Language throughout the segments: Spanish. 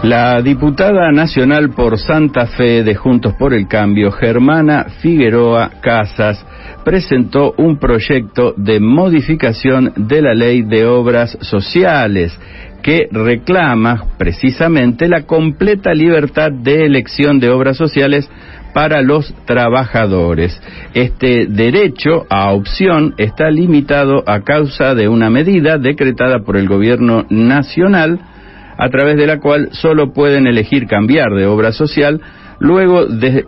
La diputada nacional por Santa Fe de Juntos por el Cambio, Germana Figueroa Casas, presentó un proyecto de modificación de la Ley de Obras Sociales que reclama precisamente la completa libertad de elección de obras sociales para los trabajadores. Este derecho a opción está limitado a causa de una medida decretada por el Gobierno Nacional, a través de la cual solo pueden elegir cambiar de obra social luego de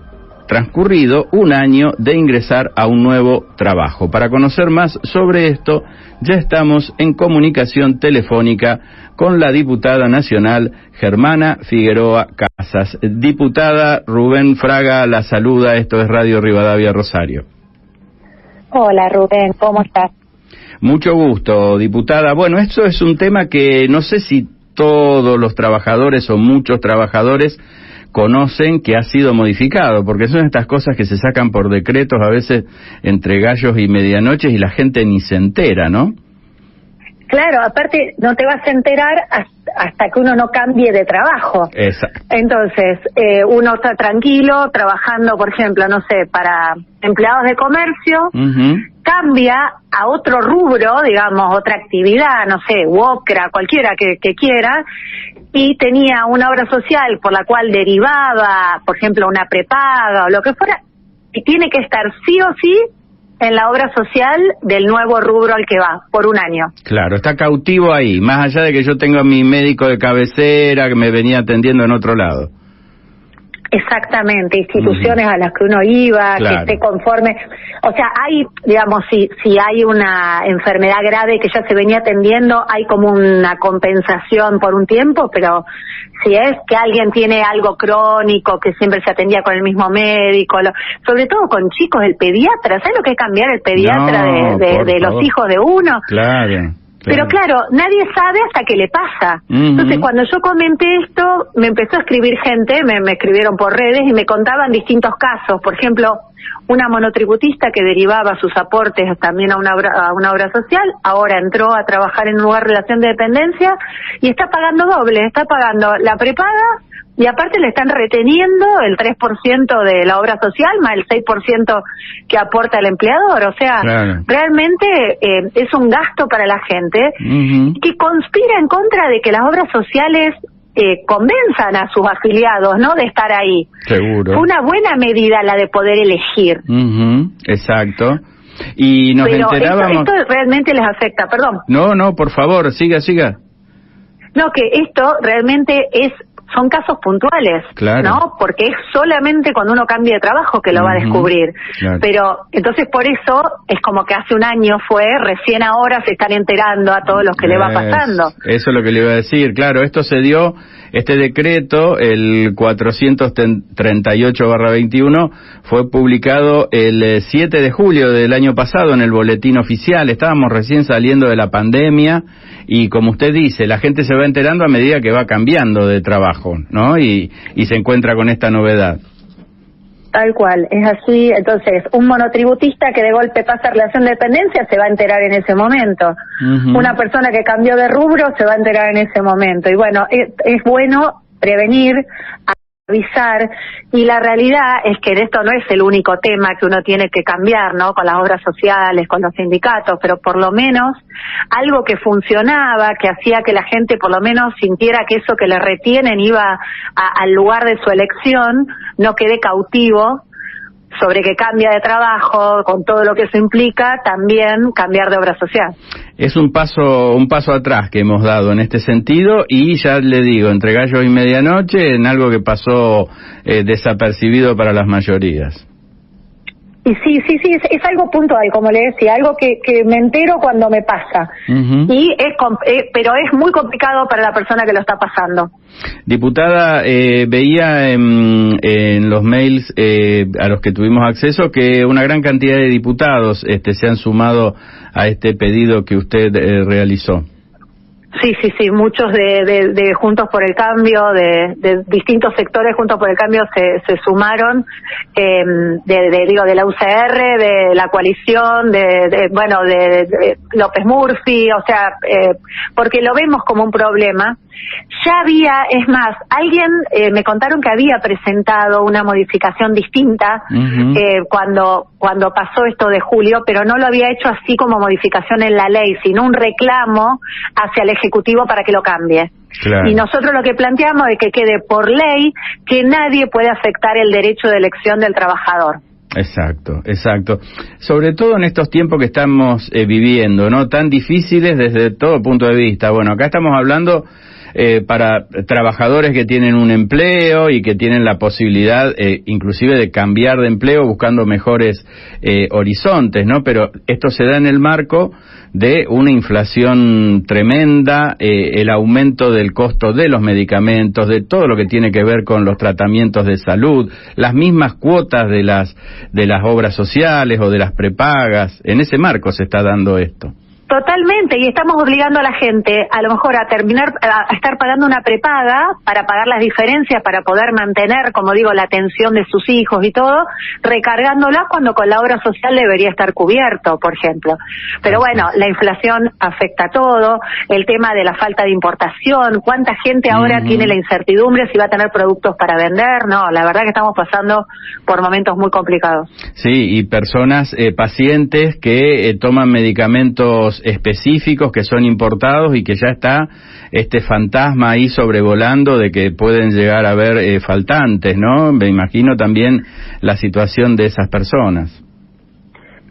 transcurrido un año de ingresar a un nuevo trabajo. Para conocer más sobre esto, ya estamos en comunicación telefónica con la diputada nacional Germana Figueroa Casas. Diputada, Rubén Fraga la saluda, esto es Radio Rivadavia Rosario. Hola Rubén, ¿cómo estás? Mucho gusto, diputada. Bueno, esto es un tema que no sé si todos los trabajadores o muchos trabajadores conocen que ha sido modificado, porque son estas cosas que se sacan por decretos a veces entre gallos y medianoches y la gente ni se entera, ¿no? Claro, aparte no te vas a enterar hasta que uno no cambie de trabajo. Exacto. Entonces, uno está tranquilo trabajando, por ejemplo, no sé, para empleados de comercio, cambia a otro rubro, digamos, otra actividad, no sé, UOCRA, cualquiera que quiera, y tenía una obra social por la cual derivaba, por ejemplo, una prepaga o lo que fuera, y tiene que estar sí o sí en la obra social del nuevo rubro al que va, por un año. Claro, está cautivo ahí, más allá de que yo tenga mi médico de cabecera que me venía atendiendo en otro lado. Exactamente, instituciones a las que uno iba, claro, que esté conforme. O sea, hay, digamos, si hay una enfermedad grave que ya se venía atendiendo, hay como una compensación por un tiempo, pero si es que alguien tiene algo crónico, que siempre se atendía con el mismo médico, sobre todo con chicos, el pediatra, ¿sabes lo que es cambiar el pediatra de los hijos de uno? Claro. Pero claro, nadie sabe hasta que le pasa. Entonces, cuando yo comenté esto, me empezó a escribir gente, me escribieron por redes y me contaban distintos casos. Por ejemplo, una monotributista que derivaba sus aportes también a una obra social, ahora entró a trabajar en un lugar de relación de dependencia y está pagando doble, está pagando la prepaga y aparte le están reteniendo el 3% de la obra social más el 6% que aporta el empleador. O sea, claro, realmente es un gasto para la gente que conspira en contra de que las obras sociales convenzan a sus afiliados, ¿no?, de estar ahí. Seguro. Fue una buena medida la de poder elegir. Exacto. Y nos enterábamos... Esto realmente les afecta, perdón. No, por favor, siga. No, que esto realmente son casos puntuales, claro, ¿no? Porque es solamente cuando uno cambia de trabajo que lo va a descubrir. Claro. Pero, entonces por eso, es como que hace un año recién ahora se están enterando a todos los que le va pasando. Eso es lo que le iba a decir, claro, esto se dio, este decreto, el 438/21, fue publicado el 7 de julio del año pasado en el boletín oficial. Estábamos recién saliendo de la pandemia y, como usted dice, la gente se va enterando a medida que va cambiando de trabajo, ¿no? Y se encuentra con esta novedad. Tal cual, es así. Entonces, un monotributista que de golpe pasa a relación de dependencia se va a enterar en ese momento. Una persona que cambió de rubro se va a enterar en ese momento. Y bueno, es bueno prevenir, avisar, y la realidad es que esto no es el único tema que uno tiene que cambiar, ¿no?, con las obras sociales, con los sindicatos, pero por lo menos algo que funcionaba, que hacía que la gente por lo menos sintiera que eso que le retienen iba al lugar de su elección, no quede cautivo sobre que cambia de trabajo, con todo lo que eso implica, también cambiar de obra social. Es un paso atrás que hemos dado en este sentido, y ya le digo, entre gallos y medianoche, en algo que pasó desapercibido para las mayorías. Y sí, es algo puntual, como le decía, algo que me entero cuando me pasa. Y pero es muy complicado para la persona que lo está pasando. Diputada, veía en los mails a los que tuvimos acceso que una gran cantidad de diputados se han sumado a este pedido que usted realizó. Sí, muchos de Juntos por el Cambio, de distintos sectores Juntos por el Cambio se sumaron, de la UCR, de la coalición, de López Murphy, o sea, porque lo vemos como un problema, Ya había, es más, alguien me contaron que había presentado una modificación distinta cuando pasó esto de julio, pero no lo había hecho así como modificación en la ley, sino un reclamo hacia el Ejecutivo para que lo cambie. Claro. Y nosotros lo que planteamos es que quede por ley que nadie puede afectar el derecho de elección del trabajador. Exacto, exacto. Sobre todo en estos tiempos que estamos viviendo, ¿no? Tan difíciles desde todo punto de vista. Bueno, acá estamos hablando para trabajadores que tienen un empleo y que tienen la posibilidad inclusive de cambiar de empleo buscando mejores horizontes, ¿no? Pero esto se da en el marco de una inflación tremenda, el aumento del costo de los medicamentos, de todo lo que tiene que ver con los tratamientos de salud, las mismas cuotas de las obras sociales o de las prepagas. En ese marco se está dando esto. Totalmente, y estamos obligando a la gente a lo mejor a estar pagando una prepaga para pagar las diferencias, para poder mantener, como digo, la atención de sus hijos y todo, recargándola cuando con la obra social debería estar cubierto, por ejemplo. Pero bueno, la inflación afecta a todo, el tema de la falta de importación, cuánta gente ahora tiene la incertidumbre si va a tener productos para vender. No, la verdad que estamos pasando por momentos muy complicados. Sí, y personas, pacientes que toman medicamentos específicos que son importados y que ya está este fantasma ahí sobrevolando de que pueden llegar a haber faltantes, ¿no? Me imagino también la situación de esas personas.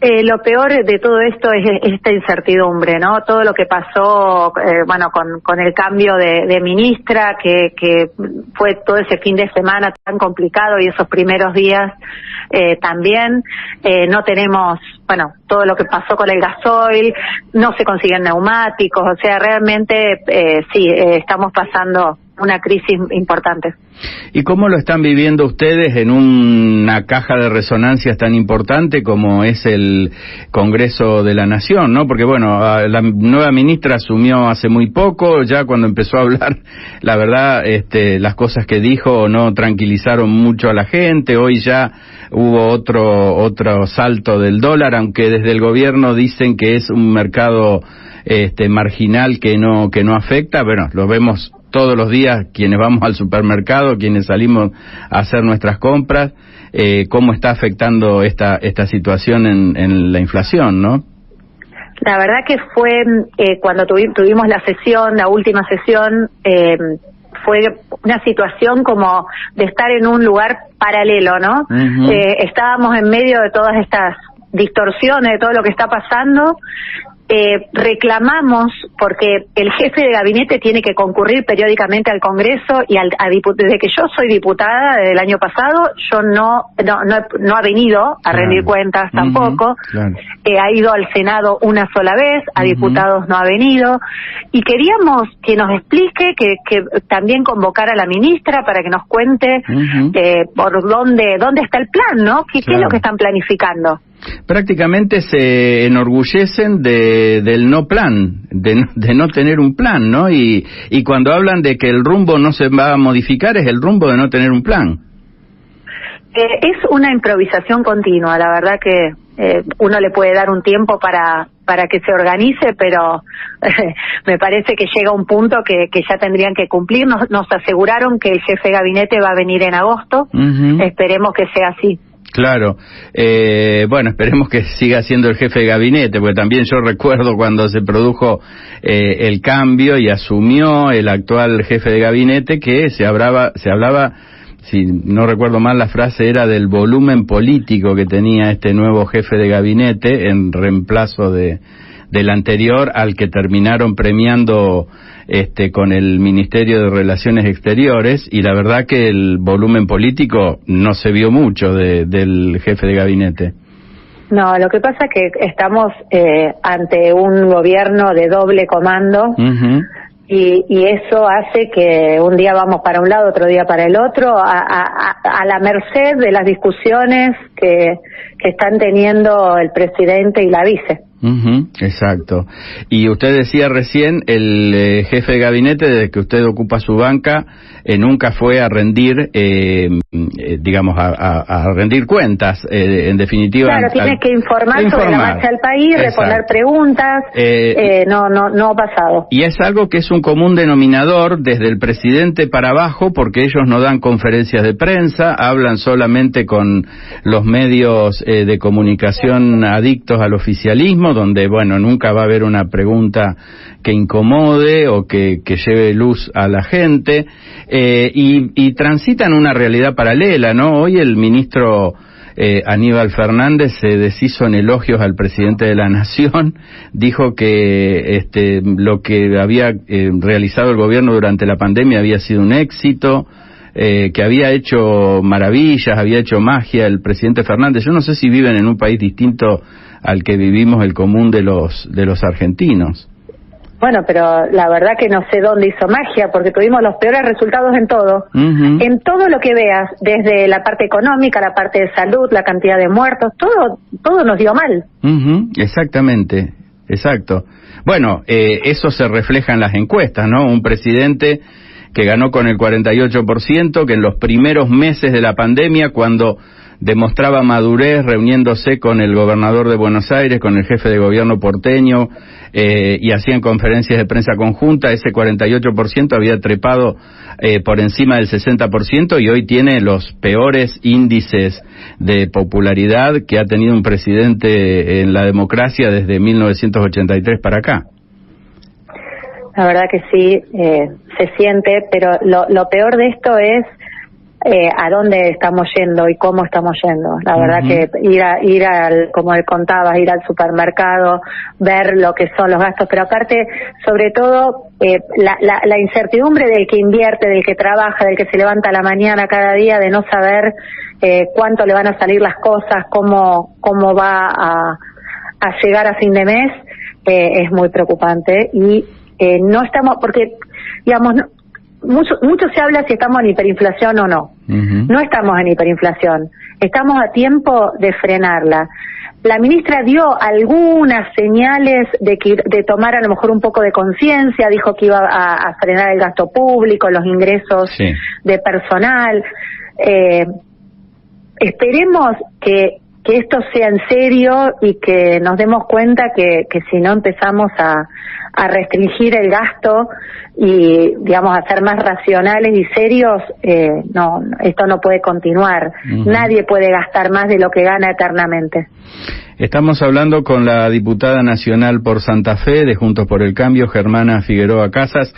Lo peor de todo esto es esta incertidumbre, ¿no? Todo lo que pasó, con el cambio de ministra, que fue todo ese fin de semana tan complicado y esos primeros días también. No tenemos, todo lo que pasó con el gasoil, no se consiguen neumáticos, o sea, realmente estamos pasando una crisis importante. ¿Y cómo lo están viviendo ustedes en una caja de resonancias tan importante como es el Congreso de la Nación, ¿no? Porque la nueva ministra asumió hace muy poco, ya cuando empezó a hablar, la verdad, las cosas que dijo no tranquilizaron mucho a la gente. Hoy ya hubo otro salto del dólar, aunque desde el gobierno dicen que es un mercado marginal que no afecta. Bueno, lo vemos todos los días quienes vamos al supermercado, quienes salimos a hacer nuestras compras, cómo está afectando esta situación en la inflación, ¿no? La verdad que fue cuando tuvimos la última sesión, fue una situación como de estar en un lugar paralelo, ¿no? Estábamos en medio de todas estas distorsiones, de todo lo que está pasando. Reclamamos, porque el jefe de gabinete tiene que concurrir periódicamente al Congreso y desde que yo soy diputada desde el año pasado, yo no ha venido a rendir cuentas tampoco. Ha ido al Senado una sola vez, a diputados no ha venido, y queríamos que nos explique, que también convocar a la ministra para que nos cuente por dónde está el plan, ¿no? ¿Qué es lo que están planificando? Prácticamente se enorgullecen del no plan, de no tener un plan, ¿no? Y cuando hablan de que el rumbo no se va a modificar, es el rumbo de no tener un plan. Es una improvisación continua, la verdad que uno le puede dar un tiempo para que se organice, pero me parece que llega un punto que ya tendrían que cumplir. Nos aseguraron que el jefe de gabinete va a venir en agosto, esperemos que sea así. Claro, esperemos que siga siendo el jefe de gabinete, porque también yo recuerdo cuando se produjo el cambio y asumió el actual jefe de gabinete que se hablaba, si no recuerdo mal la frase, era del volumen político que tenía este nuevo jefe de gabinete en reemplazo del anterior, al que terminaron premiando con el Ministerio de Relaciones Exteriores, y la verdad que el volumen político no se vio mucho del jefe de gabinete. No, lo que pasa es que estamos ante un gobierno de doble comando, y eso hace que un día vamos para un lado, otro día para el otro, a la merced de las discusiones que están teniendo el presidente y la vice. Exacto. Y usted decía recién, el jefe de gabinete, desde que usted ocupa su banca, nunca fue a rendir, digamos, a rendir cuentas, en definitiva. Claro, tiene que informar sobre la marcha del país, responder preguntas, no ha pasado. Y es algo que es un común denominador desde el presidente para abajo, porque ellos no dan conferencias de prensa, hablan solamente con los medios de comunicación adictos al oficialismo, donde, bueno, nunca va a haber una pregunta que incomode o que lleve luz a la gente, y transitan una realidad paralela, ¿no? Hoy el ministro Aníbal Fernández se deshizo en elogios al presidente de la Nación, dijo que lo que había realizado el gobierno durante la pandemia había sido un éxito, que había hecho maravillas, había hecho magia el presidente Fernández. Yo no sé si viven en un país distinto al que vivimos el común de los argentinos. Bueno, pero la verdad que no sé dónde hizo magia, porque tuvimos los peores resultados en todo. En todo lo que veas, desde la parte económica, la parte de salud, la cantidad de muertos, todo nos dio mal. Exactamente, exacto. Bueno, eso se refleja en las encuestas, ¿no? Un presidente que ganó con el 48%, que en los primeros meses de la pandemia, cuando demostraba madurez reuniéndose con el gobernador de Buenos Aires, con el jefe de gobierno porteño, y hacían conferencias de prensa conjunta, ese 48% había trepado por encima del 60% y hoy tiene los peores índices de popularidad que ha tenido un presidente en la democracia desde 1983 para acá. La verdad que sí, se siente, pero lo peor de esto es a dónde estamos yendo y cómo estamos yendo. La verdad que ir al, como contabas, ir al supermercado, ver lo que son los gastos, pero aparte, sobre todo, la incertidumbre del que invierte, del que trabaja, del que se levanta a la mañana cada día, de no saber cuánto le van a salir las cosas, cómo va a llegar a fin de mes, es muy preocupante. Y no estamos, porque, digamos, mucho se habla si estamos en hiperinflación o no. No estamos en hiperinflación, estamos a tiempo de frenarla. La ministra dio algunas señales de tomar a lo mejor un poco de conciencia, dijo que iba a frenar el gasto público, los ingresos de personal. Esperemos que esto sea en serio y que nos demos cuenta que si no empezamos a restringir el gasto y, digamos, a ser más racionales y serios, esto no puede continuar. Nadie puede gastar más de lo que gana eternamente. Estamos hablando con la diputada nacional por Santa Fe de Juntos por el Cambio, Germana Figueroa Casas.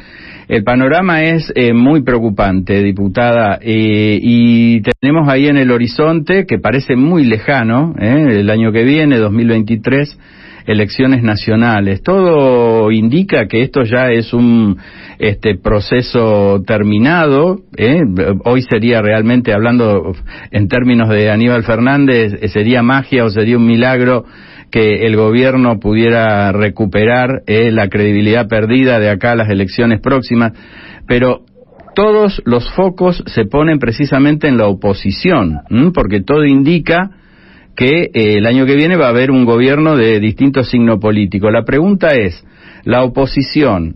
El panorama es muy preocupante, diputada, y tenemos ahí en el horizonte, que parece muy lejano, el año que viene, 2023, elecciones nacionales. Todo indica que esto ya es un proceso terminado. Hoy sería realmente, hablando en términos de Aníbal Fernández, sería magia o sería un milagro que el gobierno pudiera recuperar la credibilidad perdida de acá a las elecciones próximas, pero todos los focos se ponen precisamente en la oposición, porque todo indica que el año que viene va a haber un gobierno de distinto signo político. La pregunta es, ¿la oposición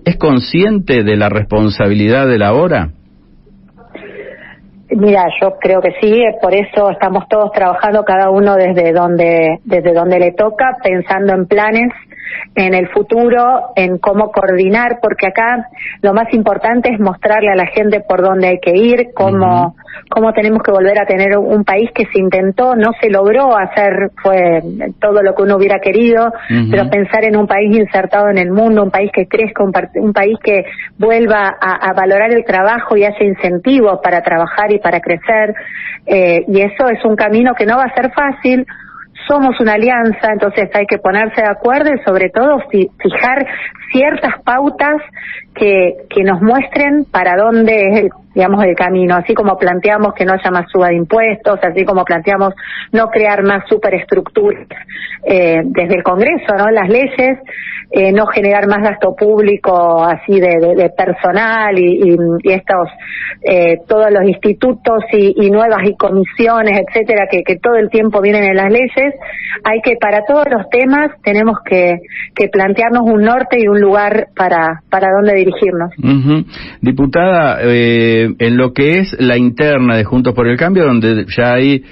es consciente de la responsabilidad de la hora? Mira, yo creo que sí, por eso estamos todos trabajando, cada uno desde donde le toca, pensando en planes, en el futuro, en cómo coordinar, porque acá lo más importante es mostrarle a la gente por dónde hay que ir, cómo tenemos que volver a tener un país que se intentó, no se logró hacer, fue todo lo que uno hubiera querido, pero pensar en un país insertado en el mundo, un país que crezca, un país que vuelva a valorar el trabajo y haya incentivos para trabajar y para crecer, y eso es un camino que no va a ser fácil. Somos una alianza, entonces hay que ponerse de acuerdo y sobre todo fijar ciertas pautas que nos muestren para dónde es el camino, así como planteamos que no haya más suba de impuestos, así como planteamos no crear más superestructuras desde el Congreso, ¿no? Las leyes, no generar más gasto público así de personal y estos todos los institutos y nuevas y comisiones, etcétera, que todo el tiempo vienen en las leyes. Hay que, para todos los temas, tenemos que plantearnos un norte y un lugar para dónde dirigirnos. Diputada, en lo que es la interna de Juntos por el Cambio, donde ya hay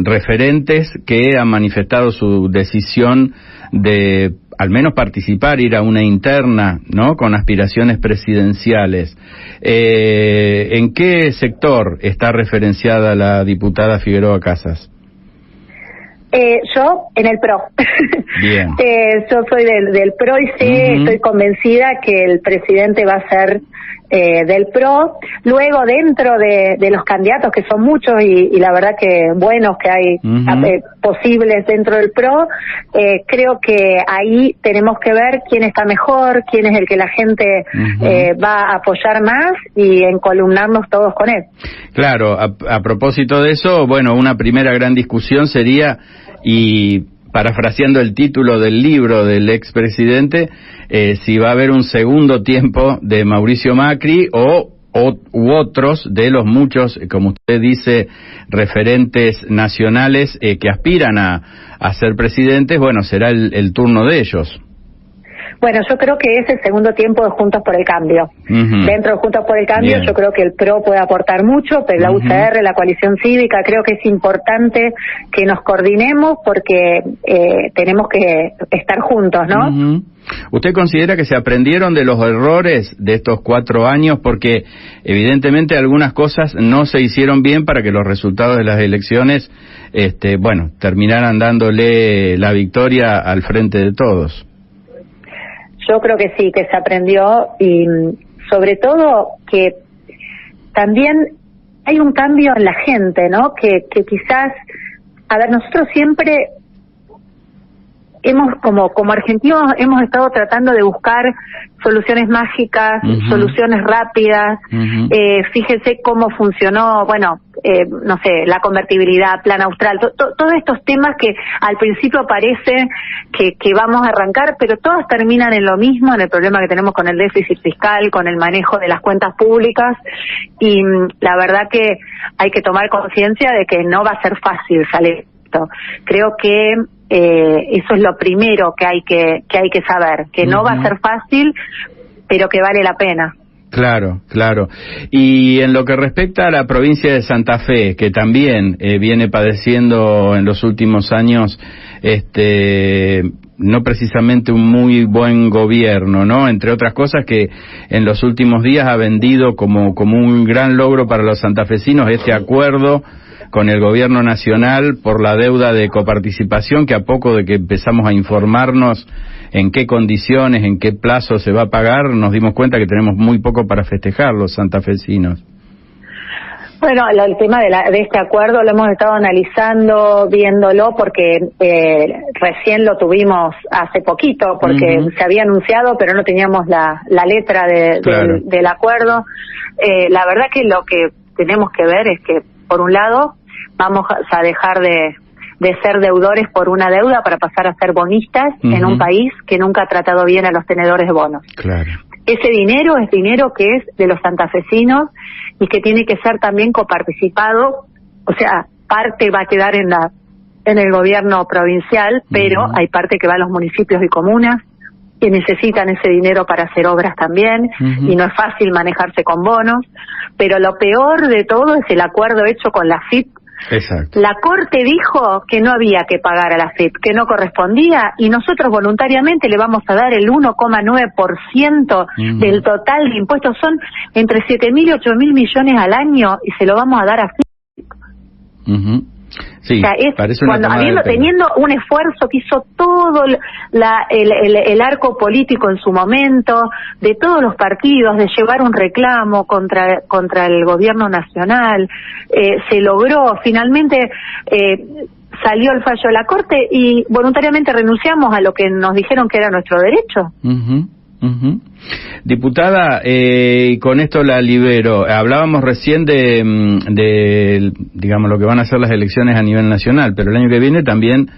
referentes que han manifestado su decisión de al menos participar, ir a una interna, ¿no?, con aspiraciones presidenciales. ¿En qué sector está referenciada la diputada Figueroa Casas? Yo en el PRO. Bien. Yo soy del PRO y sí, estoy convencida que el presidente va a ser del PRO. Luego, dentro de los candidatos, que son muchos y la verdad que buenos que hay posibles dentro del PRO, creo que ahí tenemos que ver quién está mejor, quién es el que la gente va a apoyar más y encolumnarnos todos con él. Claro, a propósito de eso, bueno, una primera gran discusión sería, y parafraseando el título del libro del expresidente, si va a haber un segundo tiempo de Mauricio Macri u otros de los muchos, como usted dice, referentes nacionales que aspiran a ser presidentes. Bueno, será el turno de ellos. Bueno, yo creo que es el segundo tiempo de Juntos por el Cambio. Dentro de Juntos por el Cambio, bien, yo creo que el PRO puede aportar mucho, pero la UCR, la coalición cívica, creo que es importante que nos coordinemos porque tenemos que estar juntos, ¿no? ¿Usted considera que se aprendieron de los errores de estos 4 años? Porque evidentemente algunas cosas no se hicieron bien para que los resultados de las elecciones, bueno, terminaran dándole la victoria al frente de todos. Yo creo que sí, que se aprendió y sobre todo que también hay un cambio en la gente, ¿no? Que quizás, a ver, nosotros siempre hemos, como argentinos, hemos estado tratando de buscar soluciones mágicas, soluciones rápidas. Fíjese cómo funcionó, bueno, no sé, la convertibilidad, Plan Austral, todos estos temas que al principio parece que vamos a arrancar, pero todos terminan en lo mismo, en el problema que tenemos con el déficit fiscal, con el manejo de las cuentas públicas, y la verdad que hay que tomar conciencia de que no va a ser fácil salir. Creo que eso es lo primero que hay que saber, que no va a ser fácil, pero que vale la pena. Claro, claro. Y en lo que respecta a la provincia de Santa Fe, que también viene padeciendo en los últimos años no precisamente un muy buen gobierno, ¿no? Entre otras cosas, que en los últimos días ha vendido como un gran logro para los santafesinos este acuerdo con el gobierno nacional por la deuda de coparticipación, que a poco de que empezamos a informarnos en qué condiciones, en qué plazo se va a pagar, nos dimos cuenta que tenemos muy poco para festejar los santafesinos. Bueno, el tema de este acuerdo lo hemos estado analizando, viéndolo, porque recién lo tuvimos hace poquito, porque se había anunciado, pero no teníamos la letra del acuerdo. La verdad que lo que tenemos que ver es que, por un lado, vamos a dejar de ser deudores por una deuda para pasar a ser bonistas en un país que nunca ha tratado bien a los tenedores de bonos. Claro. Ese dinero es dinero que es de los santafesinos y que tiene que ser también coparticipado, o sea, parte va a quedar en el gobierno provincial, pero hay parte que va a los municipios y comunas que necesitan ese dinero para hacer obras también, y no es fácil manejarse con bonos, pero lo peor de todo es el acuerdo hecho con la AFIP. Exacto. La Corte dijo que no había que pagar a la AFIP, que no correspondía, y nosotros voluntariamente le vamos a dar el 1,9% del total de impuestos. Son entre 7.000 y 8.000 millones al año, y se lo vamos a dar a AFIP. Sí, o sea, es cuando teniendo un esfuerzo que hizo todo el arco político en su momento, de todos los partidos, de llevar un reclamo contra el gobierno nacional, se logró, finalmente salió el fallo de la Corte y voluntariamente renunciamos a lo que nos dijeron que era nuestro derecho. Diputada, con esto la libero. Hablábamos recién de, digamos, lo que van a ser las elecciones a nivel nacional, pero el año que viene también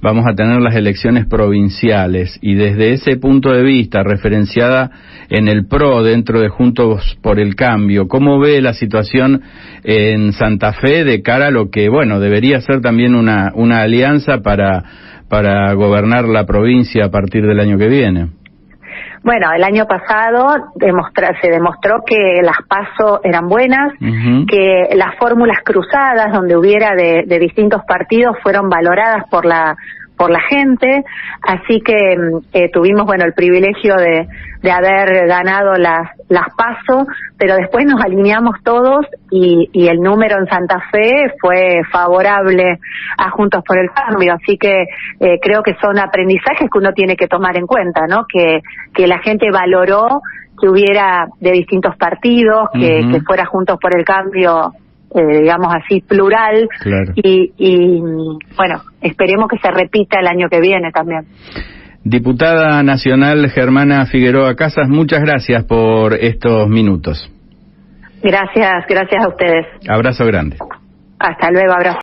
vamos a tener las elecciones provinciales, y desde ese punto de vista, referenciada en el PRO dentro de Juntos por el Cambio, ¿cómo ve la situación en Santa Fe de cara a lo que, bueno, debería ser también una alianza para gobernar la provincia a partir del año que viene? Bueno, el año pasado se demostró que las PASO eran buenas, que las fórmulas cruzadas donde hubiera de distintos partidos fueron valoradas por la gente, así que tuvimos, bueno, el privilegio de haber ganado las PASO, pero después nos alineamos todos y el número en Santa Fe fue favorable a Juntos por el Cambio, así que creo que son aprendizajes que uno tiene que tomar en cuenta, ¿no? Que la gente valoró que hubiera de distintos partidos, que fuera Juntos por el Cambio, digamos así, plural, claro. Y bueno, esperemos que se repita el año que viene también. Diputada nacional Germana Figueroa Casas, muchas gracias por estos minutos. Gracias a ustedes. Abrazo grande. Hasta luego, abrazo.